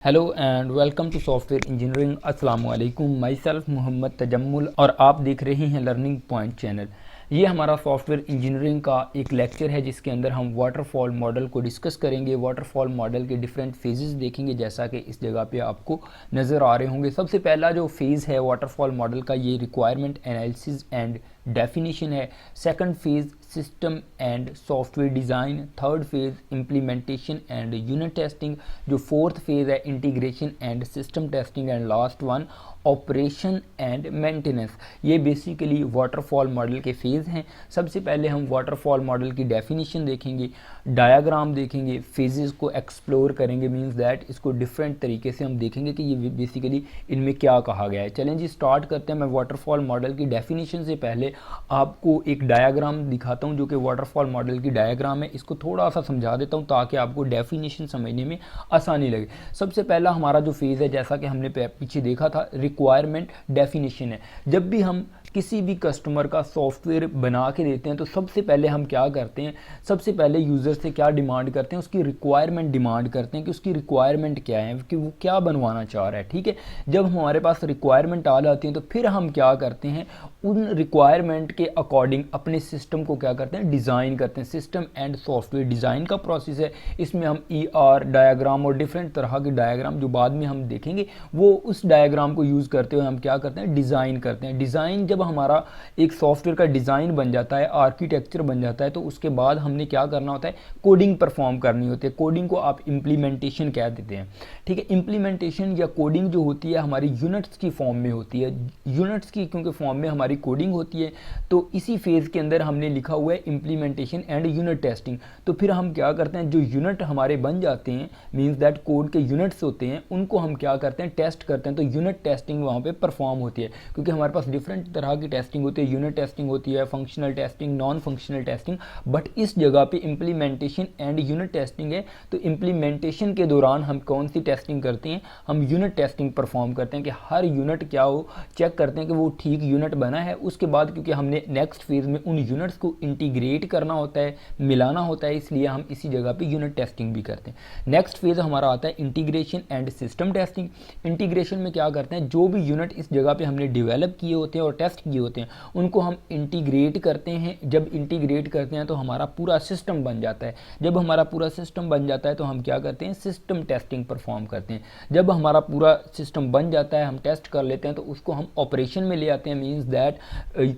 Hello and welcome to software engineering. अस्सलाम वालेकुम। My self Mohammad Tajammul और आप देख रहे हैं लर्निंग पॉइंट चैनल। ये हमारा सॉफ्टवेयर इंजीनियरिंग का एक लेक्चर है जिसके अंदर हम वाटरफॉल मॉडल को डिस्कस करेंगे। वाटरफॉल मॉडल के डिफरेंट फेजेस देखेंगे जैसा कि इस जगह पे आपको नज़र आ रहे होंगे। सबसे पहला जो फेज़ है वाटरफॉल मॉडल का ये रिक्वायरमेंट एनालिसिस एंड डेफिनेशन है। Second phase system and software design. Third phase implementation and unit testing. जो फोर्थ फेज़ है integration and system testing and last one operation and maintenance. ये basically waterfall model के phase हैं। सबसे पहले हम waterfall model की डेफिनेशन देखेंगे, डायग्राम देखेंगे, फेजेस को एक्सप्लोर करेंगे, मींस दैट इसको डिफरेंट तरीके से हम देखेंगे कि ये बेसिकली इनमें क्या कहा गया है। चलें जी स्टार्ट करते हैं। मैं वाटरफॉल मॉडल की डेफिनेशन से पहले आपको एक डायग्राम दिखाता हूँ जो कि वाटरफॉल मॉडल की डायग्राम है। इसको थोड़ा सा समझा देता हूँ ताकि आपको डेफिनेशन समझने में आसानी लगे। सबसे पहला हमारा जो फेज़ है जैसा कि हमने पीछे देखा था रिक्वायरमेंट डेफिनेशन है। जब भी हम किसी भी कस्टमर का सॉफ्टवेयर बना के देते हैं तो सबसे पहले हम क्या करते हैं, सबसे पहले यूज़र से क्या डिमांड करते हैं, उसकी रिक्वायरमेंट डिमांड करते हैं कि उसकी रिक्वायरमेंट क्या है, कि वो क्या बनवाना चाह रहा है। ठीक है, जब हमारे पास रिक्वायरमेंट आ जाती है तो फिर हम क्या करते हैं, उन रिक्वायरमेंट के अकॉर्डिंग अपने सिस्टम को क्या करते हैं, डिज़ाइन करते हैं। सिस्टम एंड सॉफ्टवेयर डिज़ाइन का प्रोसेस है। इसमें हम ER डायग्राम और डिफरेंट तरह के डायग्राम जो बाद में हम देखेंगे वो उस डायग्राम को यूज़ करते हुए हम क्या करते हैं, डिज़ाइन करते हैं। डिज़ाइन जब हमारा एक सॉफ्टवेयर का डिज़ाइन बन जाता है, आर्किटेक्चर बन जाता है, तो उसके बाद हमने क्या करना होता है, कोडिंग परफॉर्म करनी होती है। कोडिंग को आप इम्प्लीमेंटेशन कह देते हैं। ठीक है, इम्प्लीमेंटेशन या कोडिंग जो होती है हमारी यूनिट्स की फॉर्म में होती है। यूनिट्स की क्योंकि फॉर्म में हमारी कोडिंग होती है तो इसी फेज़ के अंदर हमने लिखा हुआ है इम्प्लीमेंटेशन एंड यूनिट टेस्टिंग। तो फिर हम क्या करते हैं, जो यूनिट हमारे बन जाते हैं, मीन्स दैट कोड के यूनिट्स होते हैं, उनको हम क्या करते हैं, टेस्ट करते हैं। तो यूनिट टेस्टिंग वहाँ पे परफॉर्म होती है क्योंकि हमारे पास डिफरेंट तरह की टेस्टिंग होती है। यूनिट टेस्टिंग होती है, functional testing, non functional testing, but इस जगह पे इम्प्लीमेंटेशन एंड यूनिट टेस्टिंग है। तो इम्प्लीमेंटेशन के दौरान हम कौन सी टेस्टिंग करते हैं, हम यूनिट टेस्टिंग परफॉर्म करते हैं कि हर यूनिट क्या हो, चेक करते हैं कि वो ठीक यूनिट बना है। उसके बाद क्योंकि हमने नेक्स्ट फेज़ में उन यूनिट्स को इंटीग्रेट करना होता है, मिलाना होता है, इसलिए हम इसी जगह पे यूनिट टेस्टिंग भी करते हैं। नेक्स्ट फेज़ हमारा आता है integration and system testing. Integration में क्या करते हैं, जो भी यूनिट इस जगह पे हमने डेवलप किए होते हैं और टेस्ट किए होते हैं उनको हम इंटीग्रेट करते हैं। जब इंटीग्रेट करते हैं तो हमारा पूरा सिस्टम बन जाता है। जब हमारा पूरा सिस्टम बन जाता है तो हम क्या करते हैं, सिस्टम टेस्टिंग परफॉर्म करते हैं। जब हमारा पूरा सिस्टम बन जाता है, हम टेस्ट कर लेते हैं, तो उसको हम ऑपरेशन में ले आते हैं। मीन्स दैट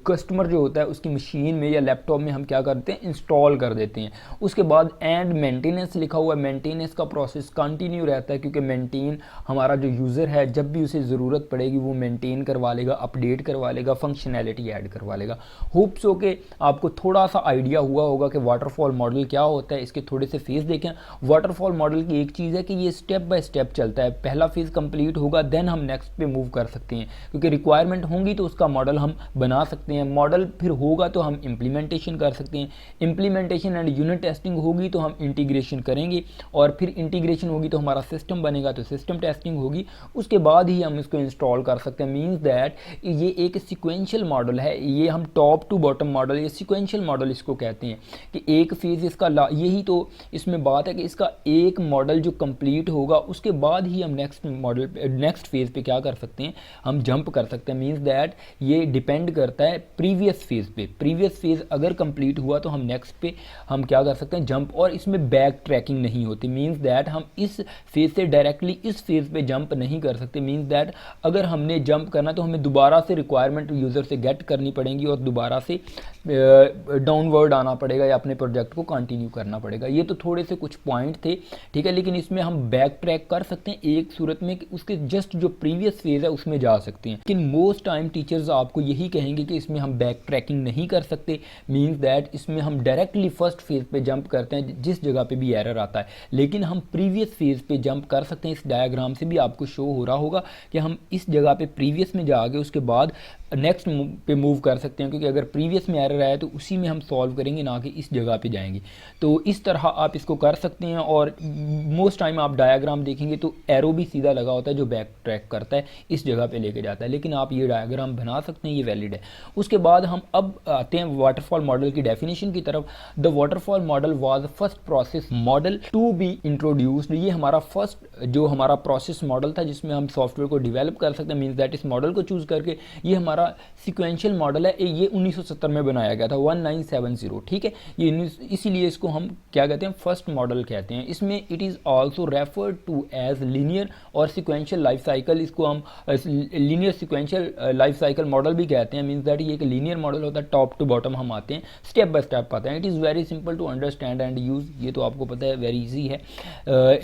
कस्टमर जो होता है उसकी मशीन में या लैपटॉप में हम क्या करते हैं, इंस्टॉल कर देते हैं। उसके बाद एंड मेंटेनेंस लिखा हुआ है। मेंटेनेंस का प्रोसेस कंटिन्यू रहता है क्योंकि मेंटेन हमारा जो यूज़र है जब भी उसे ज़रूरत पड़ेगी वो मेंटेन करवा लेगा, अपडेट करवा लेगा, फंक्शनैलिटी ऐड करवा लेगा। होप्स हो के आपको थोड़ा सा आइडिया हुआ होगा कि वाटरफॉल मॉडल क्या होता है। इसके थोड़े से फेज़ देखें। वाटरफॉल मॉडल की एक चीज़ है कि ये स्टेप बाय स्टेप चलता है। पहला फेज़ कंप्लीट होगा देन हम नेक्स्ट पे मूव कर सकते हैं क्योंकि रिक्वायरमेंट होंगी तो उसका मॉडल हम बना सकते हैं। मॉडल फिर होगा तो हम इम्प्लीमेंटेशन कर सकते हैं। इम्प्लीमेंटेशन एंड यूनिट टेस्टिंग होगी तो हम इंटीग्रेशन करेंगे और फिर इंटीग्रेशन होगी तो हमारा सिस्टम बनेगा तो सिस्टम टेस्टिंग होगी। उसके बाद ही हम इसको इंस्टॉल कर सकते हैं। मीन्स दैट ये एक सिक्वेंशियल मॉडल है। ये हम टॉप टू बॉटम मॉडल, ये सिक्वेंशियल मॉडल इसको कहते हैं कि एक फेज़ इसका यही तो इसमें बात है कि इसका एक मॉडल जो कंप्लीट होगा उसके बाद ही हम नेक्स्ट फेज़ पे क्या कर सकते हैं, हम जंप कर सकते हैं। मीन्स दैट ये डिपेंड करता है प्रीवियस फेज़ पे। प्रीवियस फेज़ अगर कंप्लीट हुआ तो हम नेक्स्ट पे हम क्या कर सकते हैं, जंप। और इसमें बैक ट्रैकिंग नहीं होती। मीन्स दैट हम इस फेज़ से डायरेक्टली इस फेज़ पे जंप नहीं कर सकते। मीन्स दैट अगर हमने जंप करना तो हमें दोबारा से रिक्वायरमेंट यूज़र से गेट करनी पड़ेगी और दोबारा से डाउनवर्ड आना पड़ेगा या अपने प्रोजेक्ट को कंटिन्यू करना पड़ेगा। ये तो थोड़े से कुछ पॉइंट थे, ठीक है, लेकिन इसमें हम बैक ट्रैक कर सकते हैं एक सूरत में कि उसके जस्ट जो प्रीवियस फेज़ है उसमें जा सकते हैं। लेकिन मोस्ट टाइम टीचर्स आपको यही कहेंगे कि इसमें हम बैक ट्रैकिंग नहीं कर सकते। मीन्स दैट इसमें हम डायरेक्टली फर्स्ट फेज़ पे जंप करते हैं जिस जगह पे भी एरर आता है, लेकिन हम प्रीवियस फेज़ पे जंप कर सकते हैं। इस डायग्राम से भी आपको शो हो रहा होगा कि हम इस जगह पे प्रीवियस में जाके उसके बाद नेक्स्ट पे मूव कर सकते हैं, क्योंकि अगर प्रीवियस में एरर आया तो उसी में हम सॉल्व करेंगे, ना कि इस जगह पे जाएंगे। तो इस तरह आप इसको कर सकते हैं। और मोस्ट टाइम आप डायग्राम देखेंगे तो एरो भी सीधा लगा होता है जो बैक ट्रैक करता है, इस जगह पे लेके जाता है, लेकिन आप ये डायग्राम बना सकते हैं, ये वैलिड है। उसके बाद हम अब आते हैं वाटरफॉल मॉडल की डेफिनेशन की तरफ। The waterfall model was first process model to be introduced. ये हमारा फर्स्ट जो हमारा प्रोसेस मॉडल था जिसमें हम सॉफ्टवेयर को डेवलप कर सकते हैं, मीन्स दैट इस मॉडल को चूज करके। ये हमारा सिक्वेंशियल मॉडल है, ये 1970 में बनाया गया था, 1970, ठीक है। ये इसीलिए इसको हम क्या कहते हैं, फर्स्ट मॉडल कहते हैं। इसमें it is also referred to as linear और सिक्वेंशियल लाइफ साइकिल। इसको हम linear sequential life cycle model भी कहते हैं, मीन्स दैट ये एक लीनियर मॉडल होता है, टॉप टू बॉटम हम आते हैं, स्टेप बाय स्टेप आते हैं। It is very simple to understand and use, ये तो आपको पता है, वेरी इजी है।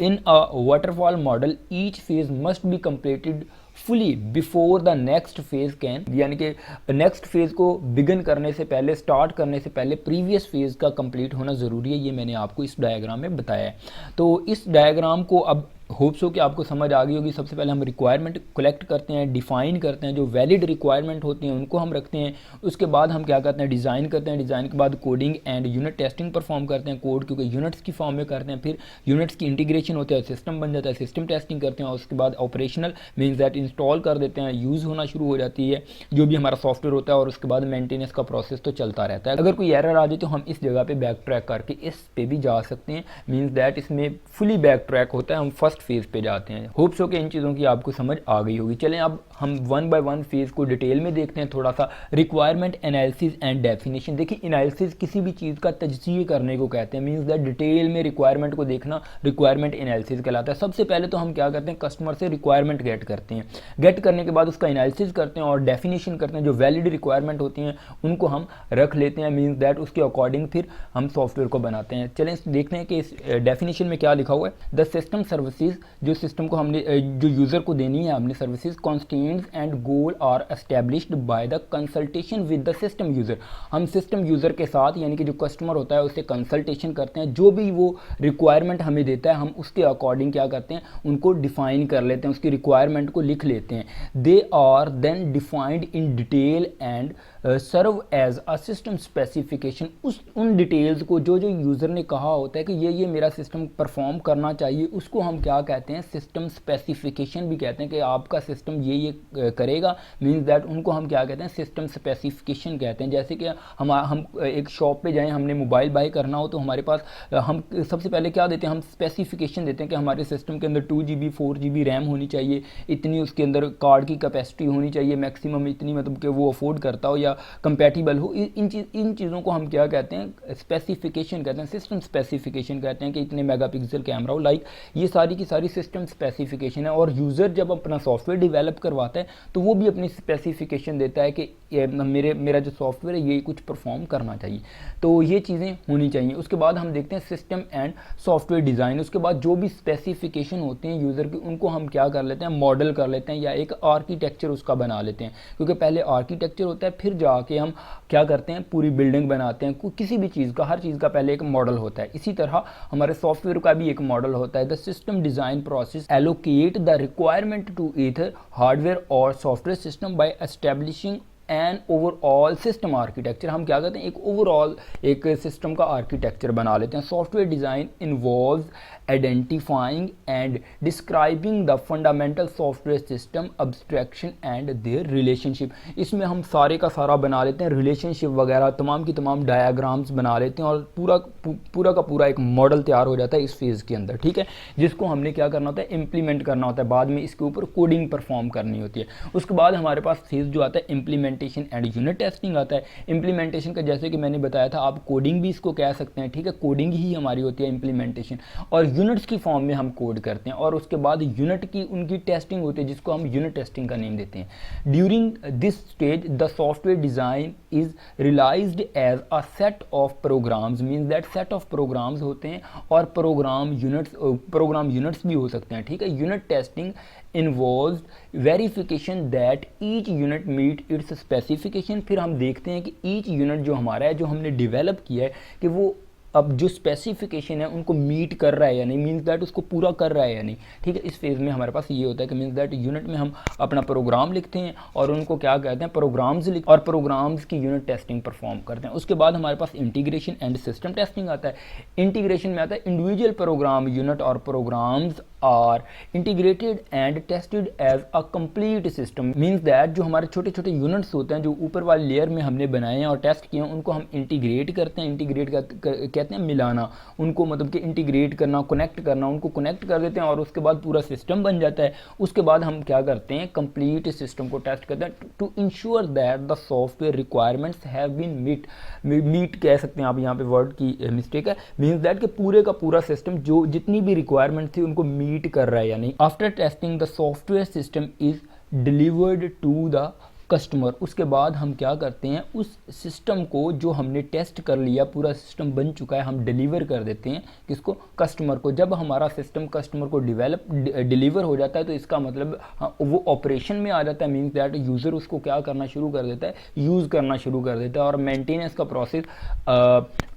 In a waterfall model each phase must be completed fully before the next phase can, यानी कि नेक्स्ट फेज को बिगिन करने से पहले, स्टार्ट करने से पहले प्रीवियस फेज का कंप्लीट होना ज़रूरी है। ये मैंने आपको इस डायग्राम में बताया है। तो इस डायग्राम को अब होप्स हो कि आपको समझ आ गई होगी। सबसे पहले हम रिक्वायरमेंट कलेक्ट करते हैं, डिफाइन करते हैं, जो वैलिड रिक्वायरमेंट होती हैं उनको हम रखते हैं। उसके बाद हम क्या करते हैं, डिज़ाइन करते हैं। डिज़ाइन के बाद coding and unit testing perform करते हैं, कोड क्योंकि यूनिट्स की फॉर्म में करते हैं। फिर यूनिट्स की इंटीग्रेशन होता है, सिस्टम बन जाता है, सिस्टम टेस्टिंग करते हैं। और उसके बाद ऑपरेशनल मीन्स दैट इंस्टॉल कर देते हैं, यूज़ होना शुरू हो जाती है जो भी हमारा सॉफ्टवेयर होता है। और उसके बाद मेंटेनेंस का प्रोसेस तो चलता रहता है। अगर कोई एरर आ जाए तो हम इस जगह पे बैक ट्रैक करके इस पे भी जा सकते हैं, मीन्स दैट इसमें फुली बैक ट्रैक होता है, हम फर्स्ट फेज पे जाते हैं। होप्स हो कि इन चीज़ों की आपको समझ आ गई होगी। चलें अब हम वन बाय वन फेज को डिटेल में देखते हैं थोड़ा सा। Requirement analysis and definition. देखिए, एनालिसिस किसी भी चीज़ का तजज़िया करने को कहते हैं, मीन्स दैट डिटेल में रिक्वायरमेंट को देखना रिक्वायरमेंट एनालिसिस कहलाता है। सबसे पहले तो हम क्या करते हैं, कस्टमर से रिक्वायरमेंट गेट करते हैं। गेट करने के बाद उसका एनालिसिस करते हैं और डेफिनेशन करते हैं। जो वैलिड रिक्वायरमेंट होती हैं उनको हम रख लेते हैं, मीन्स दैट उसके अकॉर्डिंग फिर हम सॉफ्टवेयर को बनाते हैं। चलें देखते हैं कि इस डेफिनेशन में क्या लिखा हुआ है। द सिस्टम सर्विसेज, जो सिस्टम को हमने जो यूज़र को देनी है हमने services, constants and goal are established by the consultation with the system user. हम सिस्टम यूज़र के साथ, यानी कि जो कस्टमर होता है उससे कंसल्टेशन करते हैं। जो भी वो रिक्वायरमेंट हमें देता है हम उसके अकॉर्डिंग क्या करते हैं, उनको डिफाइन कर लेते हैं, उसकी रिक्वायरमेंट को लिख लेते हैं। They are then defined in detail and serve as a system specification. उन डिटेल्स को जो यूज़र ने कहा होता है कि ये मेरा सिस्टम परफॉर्म करना चाहिए, उसको हम क्या कहते हैं, सिस्टम स्पेसिफिकेशन भी कहते हैं कि आपका सिस्टम ये करेगा, मीन्स दैट उनको हम क्या कहते हैं, सिस्टम स्पेसिफिकेशन कहते हैं। जैसे कि हम एक शॉप पे जाएं, हमने मोबाइल बाई करना हो तो हमारे पास हम सबसे पहले क्या देते हैं, हम स्पेसिफिकेशन देते हैं कि हमारे सिस्टम के अंदर 2 GB 4 GB रैम होनी चाहिए, इतनी उसके अंदर कार्ड की कैपेसिटी होनी चाहिए मैक्सिमम, इतनी मतलब कि वो अफोर्ड करता हो या कंपैटिबल हो। इन चीज़ों को हम क्या कहते हैं, स्पेसिफिकेशन कहते हैं, सिस्टम स्पेसिफिकेशन कहते हैं कि इतने मेगापिक्सल कैमरा हो, लाइक ये सारी की सारी सिस्टम स्पेसिफिकेशन है। और यूज़र जब अपना सॉफ्टवेयर डेवलप करवाता है तो वो भी अपनी स्पेसिफिकेशन देता है कि मेरा जो सॉफ्टवेयर है ये कुछ परफॉर्म करना चाहिए। तो ये चीज़ें होनी चाहिए। उसके बाद हम देखते हैं सिस्टम एंड सॉफ्टवेयर डिज़ाइन। उसके बाद जो भी स्पेसिफिकेशन होते हैं यूज़र की, उनको हम क्या कर लेते हैं, मॉडल कर लेते हैं या एक आर्किटेक्चर उसका बना लेते हैं। क्योंकि पहले आर्किटेक्चर होता है, फिर जाके हम क्या करते हैं, पूरी बिल्डिंग बनाते हैं। किसी भी चीज़ का, हर चीज़ का पहले एक मॉडल होता है। इसी तरह हमारे सॉफ्टवेयर का भी एक मॉडल होता है। The system design process allocate the requirement to either hardware और software system by establishing an overall system architecture. हम क्या करते हैं, एक ओवरऑल एक सिस्टम का आर्किटेक्चर बना लेते हैं। Software design involves identifying and describing the fundamental software system abstraction and their relationship. इसमें हम सारे का सारा बना लेते हैं, रिलेशनशिप वगैरह तमाम की तमाम डायाग्राम्स बना लेते हैं और पूरा का पूरा एक मॉडल तैयार हो जाता है इस फेज़ के अंदर, ठीक है, जिसको हमने क्या करना होता है, इम्प्लीमेंट करना होता है। बाद में इसके ऊपर कोडिंग परफॉर्म करनी होती है। उसके बाद हमारे पास फेज़ जो आता है इम्प्लीमेंटेशन एंड यूनिट टेस्टिंग आता है। इम्प्लीमेंटेशन का जैसे कि मैंने बताया था, आप कोडिंग भी इसको कह सकते हैं, ठीक है, कोडिंग ही हमारी होती है इम्प्लीमेंटेशन। और यूनिट्स की फॉर्म में हम कोड करते हैं और उसके बाद यूनिट की उनकी टेस्टिंग होती है, जिसको हम यूनिट टेस्टिंग का नेम देते हैं। During this stage the software design is realised as a set of programs, means that set of programs होते हैं और प्रोग्राम यूनिट्स भी हो सकते हैं, ठीक है। Unit testing involves verification that each unit meet its specification. फिर हम देखते हैं कि ईच यूनिट जो हमारा है, जो हमने डेवलप किया है, कि वो अब जो स्पेसिफिकेशन है उनको मीट कर रहा है या नहीं, मीन्स दैट उसको पूरा कर रहा है या नहीं। ठीक है, इस फेज़ में हमारे पास ये होता है कि मीन्स दैट यूनिट में हम अपना प्रोग्राम लिखते हैं और उनको क्या कहते हैं, प्रोग्राम्स लिख, और प्रोग्राम्स की यूनिट टेस्टिंग परफॉर्म करते हैं। उसके बाद हमारे पास इंटीग्रेशन एंड सिस्टम टेस्टिंग आता है। इंटीग्रेशन में आता है इंडिविजुअल प्रोग्राम यूनिट और programs are integrated and tested as a complete system. Means that जो हमारे छोटे छोटे यूनिट्स होते हैं जो ऊपर वाली लेयर में हमने बनाए हैं और टेस्ट किए हैं, उनको हम इंटीग्रेट करते हैं। इंटीग्रेट कहते हैं मिलाना, उनको मतलब कि इंटीग्रेट करना, कनेक्ट करना, उनको कनेक्ट कर देते हैं और उसके बाद पूरा सिस्टम बन जाता है। उसके बाद हम क्या करते हैं, कंप्लीट सिस्टम को टेस्ट करते हैं to ensure that the software requirements have been meet कह सकते हैं आप, यहाँ पे वर्ड की मिस्टेक है। मीन्स दैट कि पूरे का पूरा सिस्टम जो जितनी भी रिक्वायरमेंट थी उनको मीट कर रहा है या नहीं। After testing the software system is delivered to the customer. उसके बाद हम क्या करते हैं, उस सिस्टम को जो हमने टेस्ट कर लिया, पूरा सिस्टम बन चुका है, हम डिलीवर कर देते हैं किसको, कस्टमर को। जब हमारा सिस्टम कस्टमर को डिलीवर हो जाता है तो इसका मतलब वो ऑपरेशन में आ जाता है। मीन्स दैट यूज़र उसको क्या करना शुरू कर देता है, यूज़ करना शुरू कर देता है। और मेंटेनेंस का प्रोसेस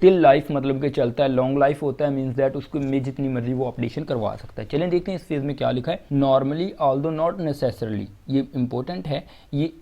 टिल लाइफ मतलब कि चलता है, लॉन्ग लाइफ होता है। मीन्स दैट उसको में जितनी मर्जी वो अपडेशन करवा सकता है। चलें देखते हैं इस फेज़ में क्या लिखा है। नॉर्मली ऑल्दो नॉट नेसेसरली, ये इंपॉर्टेंट है, ये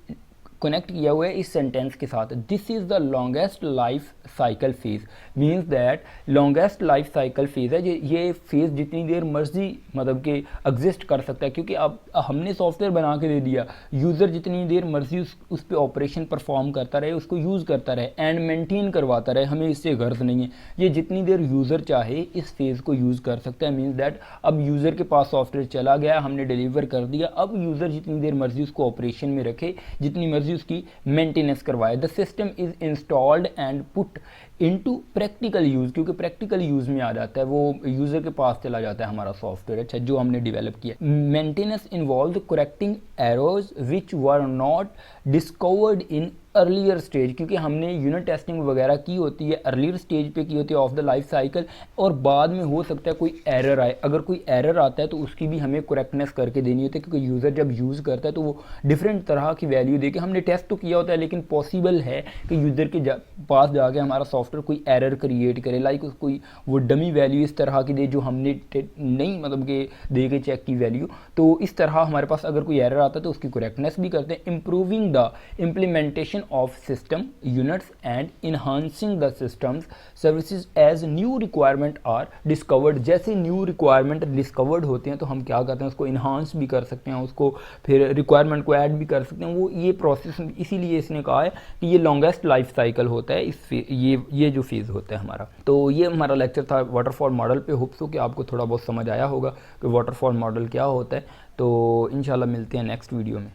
कनेक्ट किया हुआ है इस सेंटेंस के साथ। This is the longest life cycle phase. Means that longest life cycle phase है ये फेज़ जितनी देर मर्जी मतलब कि एग्जिस्ट कर सकता है, क्योंकि अब हमने सॉफ्टवेयर बना के दे दिया, यूज़र जितनी देर मर्जी उस पर ऑपरेशन परफॉर्म करता रहे, उसको यूज़ करता रहे एंड मेंटेन करवाता रहे, हमें इससे गर्ज नहीं है। ये जितनी देर यूज़र चाहे इस फेज़ को यूज़ कर सकता है। मीन्स दैट अब यूज़र के पास सॉफ्टवेयर चला गया, हमने डिलीवर कर दिया, अब यूज़र जितनी देर मर्जी उसको ऑपरेशन में रखे, जितनी मर्जी उसकी मेंटेनेंस करवाए। The system is installed and put into practical use, क्योंकि प्रैक्टिकल यूज़ में आ जाता है, वो यूज़र के पास चला जाता है हमारा सॉफ्टवेयर, अच्छा जो हमने डेवलप किया। Maintenance involve correcting errors which were not discovered in earlier stage, क्योंकि हमने यूनिट टेस्टिंग वगैरह की होती है अर्लियर स्टेज पे की होती है ऑफ द लाइफ साइकिल, और बाद में हो सकता है कोई एरर आए। अगर कोई एरर आता है तो उसकी भी हमें करेक्टनेस करके देनी होती है, क्योंकि यूज़र जब यूज़ करता है तो वो डिफरेंट तरह की वैल्यू दे के, हमने टेस्ट तो किया होता है लेकिन पॉसिबल है कि यूज़र के पास जाके हमारा सॉफ्टवेयर कोई एरर क्रिएट करे, लाइक कोई वो डमी वैल्यू इस तरह की दे जो हमने नहीं मतलब कि दे के चेक की वैल्यू। तो इस तरह हमारे पास अगर कोई एरर आता है तो उसकी करेक्टनेस भी करते हैं। Improving the implementation of system units and enhancing the systems services as new requirement are discovered। जैसे new requirement discovered होते हैं तो हम क्या करते हैं, उसको enhance भी कर सकते हैं, उसको फिर requirement को add भी कर सकते हैं। वो ये प्रोसेस, इसीलिए इसने कहा है कि ये लॉन्गेस्ट लाइफ साइकिल होता है इस ये जो फेज़ होता है हमारा। तो ये हमारा लेक्चर था वाटरफॉल मॉडल पे। होप्स हो कि आपको थोड़ा बहुत समझ आया होगा कि वाटरफॉल मॉडल क्या होता है। तो इंशाल्लाह मिलते हैं नेक्स्ट वीडियो में।